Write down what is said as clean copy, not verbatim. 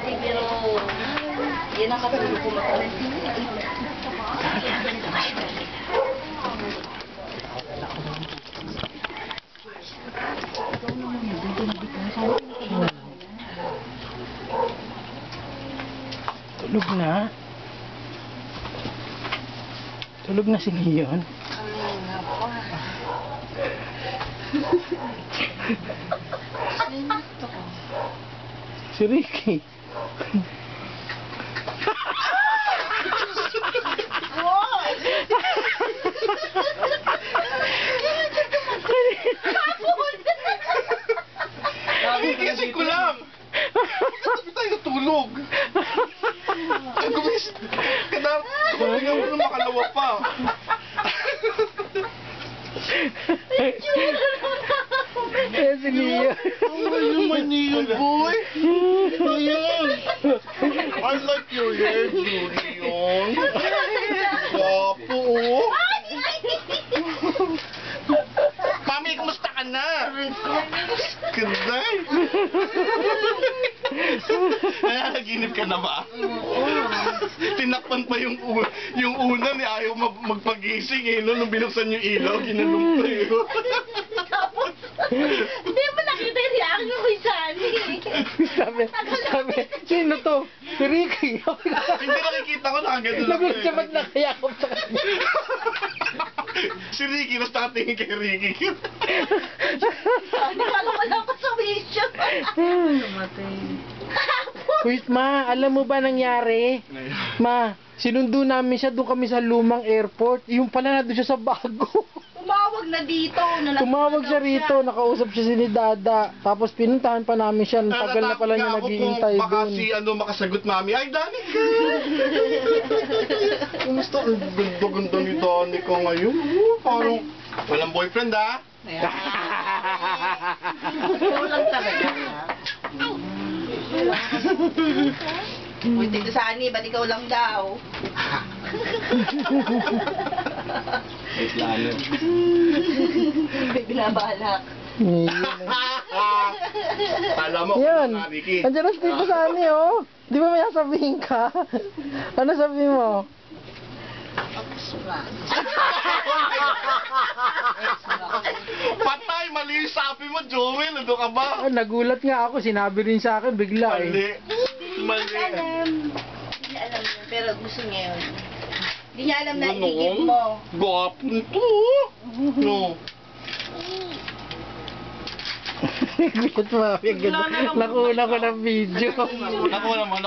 Pero, yan ang katulog ko matulog. Tulog na. Tulog na si Leon. Si Ricky. Kasi ko lang. Bakit tayo natulog? Gumis. Kaya mo na makalawa pa. Eh, si Leon. Ay, naman Leon, boy. Leon. I like your hair, Leon. Wapo, oh. Mami, kumusta ka na? Kanday. Naginip ka na ba? Tinakpan pa yung una ni ayaw magpagising eh. Nung binuksan yung ilaw, ginanong pa eh. Hindi mo nakita yung reaction ko yung Sunny. Sabi, sino to? Si Ricky. Hindi nakikita ko, nakagano lang. Nagulat siya ba't nakayakap sa kanya? Si Ricky, mas nakatingin kay Ricky. Hindi ka naman ako sa mission. Wait, ma, alam mo ba nangyari? Ma, sinundo namin siya, doon kami sa lumang airport. Yung pala na doon siya sa bago. Tumawag na dito. Tumawag siya rito, nakausap siya si ni Dada. Tapos pinuntahan pa namin siya. Ang tagal na pala niya naghihintay baka doon. si makasagot mami. Ay, Danica! Kumusta? Ang ganda-ganda ni Danica ngayon. Parang walang boyfriend, ah. Kulang talaga. Uy, Tito Sunny, ba't ikaw lang daw? Bigla-balak. Alam mo, Yan. Ricky. Andiyan na si Tito Sunny, oh. Di ba may sasabihin ka? Ano sabihin mo? Patay, mali yung sabi mo, Joel. Ano ka ba? Ah, nagulat nga ako. Sinabi rin sa akin bigla eh. Mali. Hindi niya alam yun, pero gusto niya yun. Hindi niya alam na Ano? iigib mo. Gwapo nito. No. Gulat mo. Nakuha ko ng video. Nakuha naman.